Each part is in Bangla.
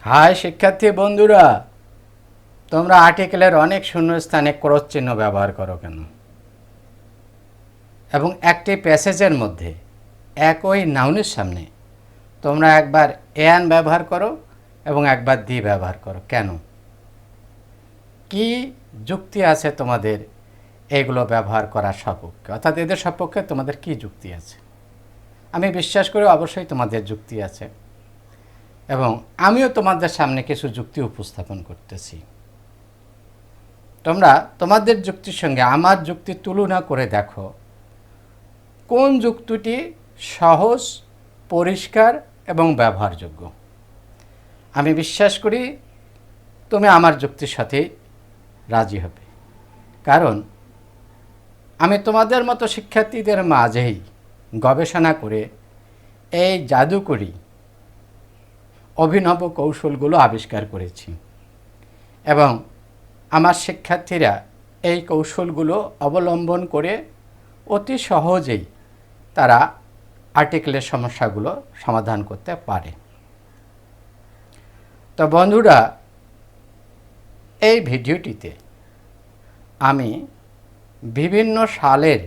হাই শিক্ষার্থী বন্ধুরা, তোমরা আর্টিকেলের অনেক শূন্যস্থানে ক্রস চিহ্ন ব্যবহার করো কেন? এবং একটি প্যাসেজের মধ্যে একই নাউনের সামনে তোমরা একবার অ্যান ব্যবহার করো এবং একবার দি ব্যবহার করো কেন? কি যুক্তি আছে তোমাদের এগুলো ব্যবহার করার সপক্ষে, অর্থাৎ এদের সপক্ষে তোমাদের কি যুক্তি আছে? আমি বিশ্বাস করি অবশ্যই তোমাদের যুক্তি আছে এবং আমিও তোমাদের সামনে কিছু যুক্তি উপস্থাপন করতেছি। তোমরা তোমাদের যুক্তির সঙ্গে আমার যুক্তির তুলনা করে দেখো কোন যুক্তিটি সহজ, পরিষ্কার এবং ব্যবহারযোগ্য। আমি বিশ্বাস করি তুমি আমার যুক্তির সাথে রাজি হবে, কারণ আমি তোমাদের মতো শিক্ষার্থীদের মাঝেই গবেষণা করে এই জাদুকরি অভিনব কৌশলগুলো আবিষ্কার করেছি এবং আমার শিক্ষার্থীরা এই কৌশলগুলো অবলম্বন করে অতি সহজেই তারা আর্টিকেলের সমস্যাগুলো সমাধান করতে পারে। তো বন্ধুরা, এই ভিডিওটিতে আমি বিভিন্ন সালের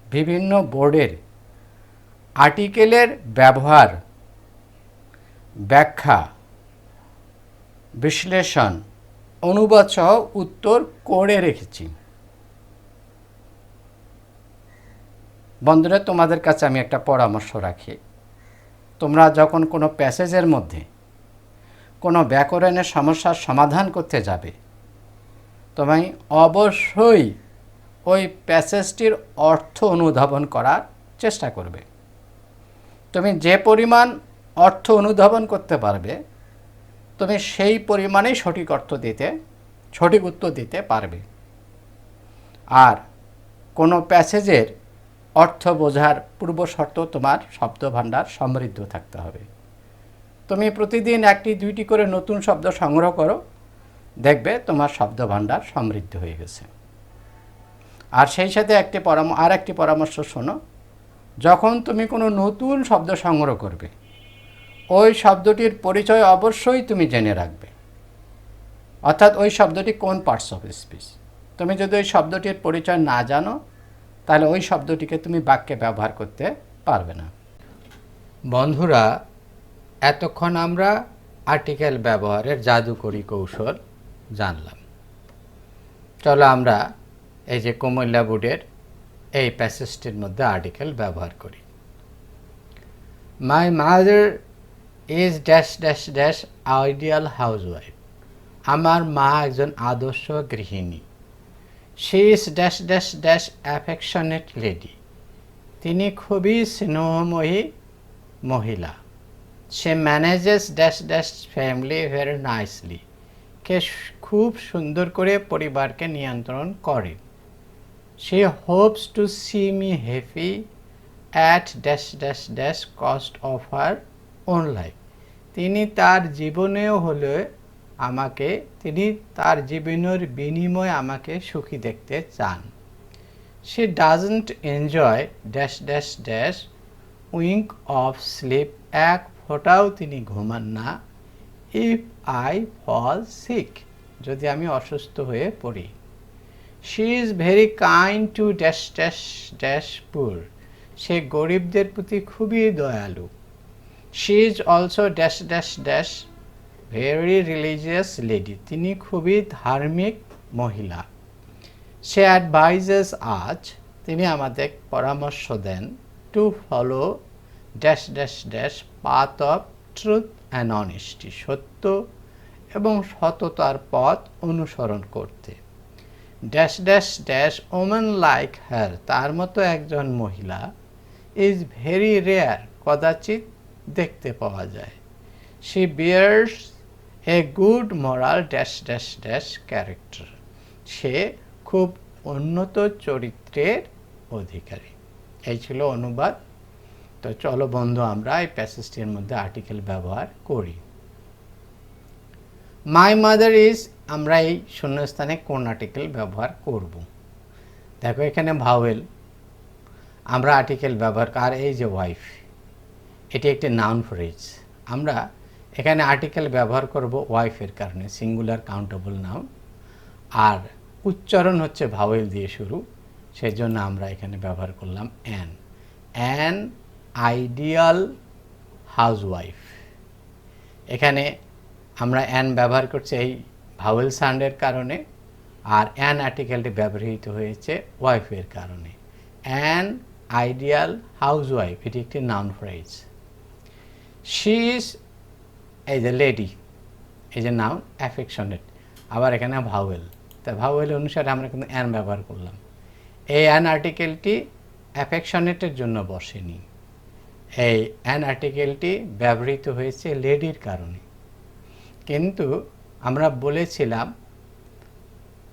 বিভিন্ন বোর্ডের আর্টিকেলের ব্যবহার, ব্যাখ্যা, বিশ্লেষণ, অনুবাদ সহ উত্তর করে রেখেছি। বন্ধুরা, তোমাদের কাছে আমি একটা পরামর্শ রাখি, তোমরা যখন কোনো প্যাসেজের মধ্যে কোনো ব্যাকরণের সমস্যার সমাধান করতে যাবে, তুমি অবশ্যই ওই প্যাসেজটির অর্থ অনুধাবন করার চেষ্টা করবে। তুমি যে পরিমাণ অর্থ অনুধাবন করতে পারবে, তুমি সেই পরিমাণেই সঠিক উত্তর দিতে পারবে। আর কোনো প্যাসেজের অর্থ বোঝার পূর্ব শর্ত তোমার শব্দভাণ্ডার সমৃদ্ধ থাকতে হবে। তুমি প্রতিদিন 1-2টি করে নতুন শব্দ সংগ্রহ করো, দেখবে তোমার শব্দভাণ্ডার সমৃদ্ধ হয়ে গেছে। আর সেই সাথে একটি পরামর্শ শোনো, যখন তুমি কোনো নতুন শব্দ সংগ্রহ করবে, ওই শব্দটির পরিচয় অবশ্যই তুমি জেনে রাখবে, অর্থাৎ ওই শব্দটি কোন পার্টস অফ স্পিচ। তুমি যদি ওই শব্দটির পরিচয় না জানো, তাহলে ওই শব্দটিকে তুমি বাক্যে ব্যবহার করতে পারবে না। বন্ধুরা, এতক্ষণ আমরা আর্টিকেল ব্যবহারের জাদুকরি কৌশল জানলাম। চলো আমরা এই যে কুমিল্লা বোর্ডের এই প্যাসেজটির মধ্যে আর্টিকেল ব্যবহার করি। My mother is dash dash dash ideal housewife. আমার মা একজন আদর্শ গৃহিণী। She is dash dash dash affectionate lady. তিনি খুবই স্নেহময়ী মহিলা। সে manages dash dash family very nicely. কে খুব সুন্দর করে পরিবারকে নিয়ন্ত্রণ করে। She hopes to see me happy at dash dash dash cost of her own life. তিনি তার জীবনের বিনিময়ে আমাকে সুখী দেখতে চান। She doesn't enjoy dash dash dash wink of sleep. এক ফোঁটাও তিনি ঘুমান না। ইফ আই ফল সিক, যদি আমি অসুস্থ হয়ে পড়ি। She is very kind to dash dash dash পুর। সে গরিবদের প্রতি খুবই দয়ালু। She is also dash dash dash very religious lady. তিনি খুবই ধার্মিক মহিলা। সে অ্যাডভাইজেস আজ, তিনি আমাদের পরামর্শ দেন, to follow dash dash dash path of truth and honesty. সত্য এবং সততার পথ অনুসরণ করতে। Dash dash dash women like her. তার মতো একজন মহিলা ইজ ভেরি রেয়ার, কদাচিৎ দেখতে পাওয়া যায়। She bears a good moral dash dash dash character. সে খুব উন্নত চরিত্রের অধিকারী। এই ছিল অনুবাদ। তো চলো বন্ধু, আমরা এই প্যাসেজটির মধ্যে আর্টিকেল ব্যবহার করি। মাই মাদার ইজ, আমরা এই শূন্যস্থানে কোন আর্টিকেল ব্যবহার করব? দেখো এখানে ভাওয়েল, আমরা আর্টিকেল ব্যবহার, আর এই যে ওয়াইফ, এটি একটি নাউন ফ্রেজ। আমরা এখানে আর্টিকেল ব্যবহার করব ওয়াইফের কারণে, সিঙ্গুলার কাউন্টেবল নাউন, আর উচ্চারণ হচ্ছে ভাওয়েল দিয়ে শুরু, সেজন্য আমরা এখানে ব্যবহার করলাম অ্যান আইডিয়াল হাউসওয়াইফ। এখানে আমরা অ্যান ব্যবহার করছি এই ভাওয়েল সাউন্ডের কারণে, আর অ্যান আর্টিকেলটি ব্যবহৃত হয়েছে ওয়াইফের কারণে। অ্যান আইডিয়াল হাউসওয়াইফ, এটি একটি নাউন ফ্রেজ। শি ইজ এই যে লেডি, এই যে নাউন অ্যাফেকশনেট, আবার এখানে ভাওয়েল, তা ভাওয়েল অনুসারে আমরা কিন্তু অ্যান ব্যবহার করলাম। এই অ্যান আর্টিকেলটি অ্যাফেকশনেটের জন্য বসেনি, এই অ্যান আর্টিকেলটি ব্যবহৃত হয়েছে লেডির কারণে। কিন্তু আমরা বলেছিলাম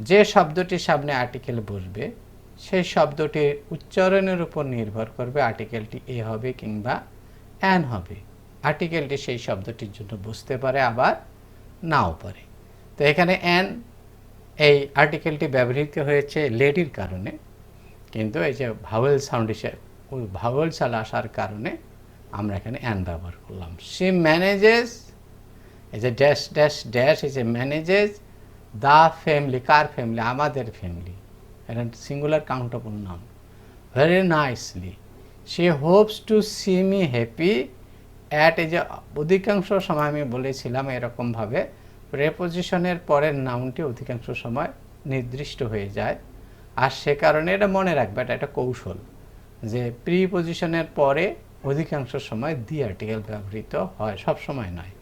যে শব্দটির সামনে আর্টিকেল বসবে সেই শব্দটির উচ্চারণের উপর নির্ভর করবে আর্টিকেলটি এ হবে কিংবা অ্যান হবে। আর্টিকেলটি সেই শব্দটির জন্য বসতে পারে, আবার নাও পারে। তো এখানে অ্যান এই আর্টিকেলটি ব্যবহৃত হয়েছে লেডির কারণে, কিন্তু এই যে ভাওয়েল সাউন্ড হিসেবে ভাওয়েল চাল আসার কারণে আমরা এখানে অ্যান ব্যবহার করলাম। সি ম্যানেজেস, এই যে ড্যাশ ড্যাশ ড্যাশ, এই যে ম্যানেজেস দ্য ফ্যামিলি, কার ফ্যামিলি? আমাদের ফ্যামিলি, এটা singular countable noun, very nicely. She hopes to see me happy at, এই যে অধিকাংশ সময় আমি বলেছিলাম এরকমভাবে প্রেপোজিশনের পরের নাউনটি অধিকাংশ সময় নির্দিষ্ট হয়ে যায়, আর সে কারণে এটা মনে রাখবে, এটা একটা কৌশল যে প্রিপোজিশনের পরে অধিকাংশ সময় দি আর্টিকেল ব্যবহৃত হয়, সব সময় নয়।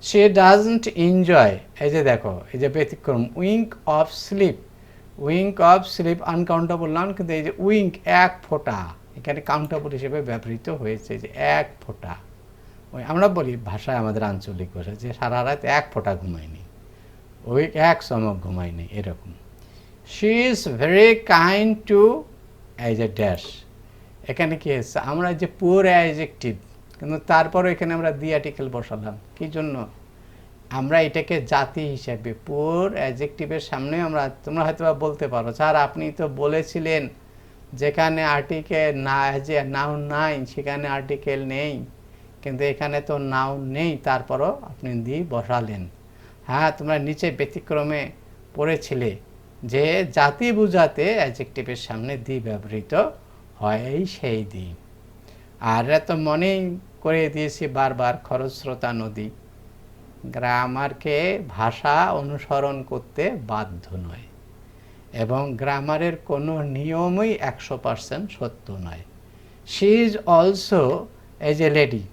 সে ডাজন্ট এনজয়, এই যে দেখো এই যে ব্যতিক্রম, wink of sleep, wink of sleep uncountable noun, কিন্তু এই যে উইঙ্ক এক ফোঁটা এখানে কাউন্টেবল হিসেবে ব্যবহৃত হয়েছে, যে এক ফোঁটা। ওই আমরা বলি ভাষায় আমাদের আঞ্চলিক ভাষা যে সারা রাত এক ফোঁটা ঘুমায়নি, ওই এক চমক ঘুমায়নি, এরকম। She is very kind to, এই যে ড্যাশ, এখানে কি হচ্ছে আমরা যে পুয়ার অ্যাডজেক্টিভ, কিন্তু তারপরও এখানে আমরা দি আর্টিকেল বসালাম, কি জন্য? আমরা এটাকে জাতি হিসাবে পুয়ার অ্যাডজেক্টিভের সামনে আমরা, তোমরা হয়তো বলতে পারো স্যার আপনি তো বলেছিলেন যেখানে আর্টিকেল না, যে নাউন নাই সেখানে আর্টিকেল নেই, কিন্তু এখানে তো নাউন নেই, তারপরও আপনি দি বসালেন। হ্যাঁ, তোমরা নিচে ব্যতিক্রমে পড়েছিলে যে জাতি বোঝাতে অ্যাডজেক্টিভের সামনে দি ব্যবহৃত হয়, সেই দি। আর এরা তো মনেই করে দিয়েছি বারবার, খরস্রোতা নদী, গ্রামারকে ভাষা অনুসরণ করতে বাধ্য নয়, এবং গ্রামারের কোনো নিয়মই 100% সত্য নয়। শি ইজ অলসো, এই যে লেডি,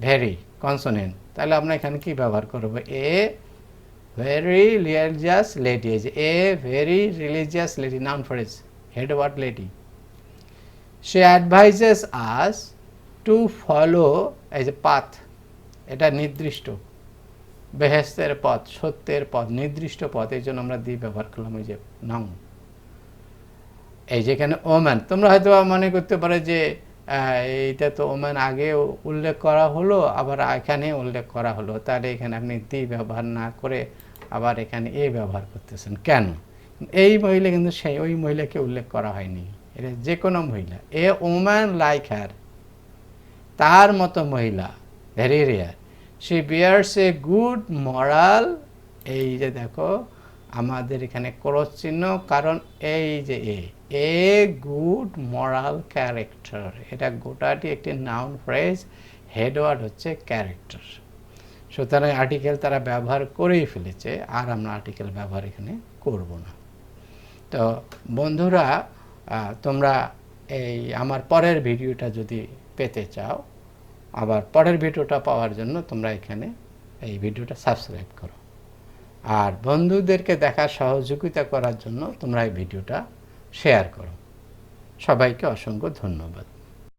ভেরি কনসোনেন্ট, তাহলে আমরা এখানে কি ব্যবহার করব? এ ভেরি রিলিজিয়াস লেডি, এই যে a very religious lady, noun phrase, head word lady. সে অ্যাডভাইজেস আস টু ফলো, এই যে পাথ, এটা নির্দিষ্ট, বেহেস্তের পথ, সত্যের পথ, নির্দিষ্ট পথ, এই জন্য আমরা দিয়ে ব্যবহার করলাম ওই যে নাউন। এই যেখানে ওম্যান, তোমরা হয়তো মনে করতে পারো যে এইটা তো ওম্যান আগে উল্লেখ করা হলো, আবার এখানে উল্লেখ করা হলো, তাহলে এখানে আপনি দি ব্যবহার না করে আবার এখানে এ ব্যবহার করতেছেন কেন? এই মহিলা কিন্তু সেই ওই মহিলাকে উল্লেখ করা হয়নি, এটা যে কোনো মহিলা। এ ওম্যান লাইক হ্যার, তার মতো মহিলা, very rare. She bears a good moral, এই যে দেখো আমাদের এখানে ক্রস চিহ্ন, কারণ এই যে এ গুড মরাল ক্যারেক্টার, এটা গোটাটি একটি নাউন ফ্রেজ, হেডওয়ার্ড হচ্ছে ক্যারেক্টার। সুতরাং আর্টিকেল তারা ব্যবহার করেই ফেলেছে, আর আমরা আর্টিকেল ব্যবহার এখানে করব না। তো বন্ধুরা, তোমরা এই আমার পরের ভিডিওটা যদি পেতে চাও, আবার পরের ভিডিওটা পাওয়ার জন্য তোমরা এখানে এই ভিডিওটা সাবস্ক্রাইব করো, আর বন্ধুদেরকে দেখার সহযোগিতা করার জন্য তোমরা এই ভিডিওটা শেয়ার করো। সবাইকে অসংখ্য ধন্যবাদ।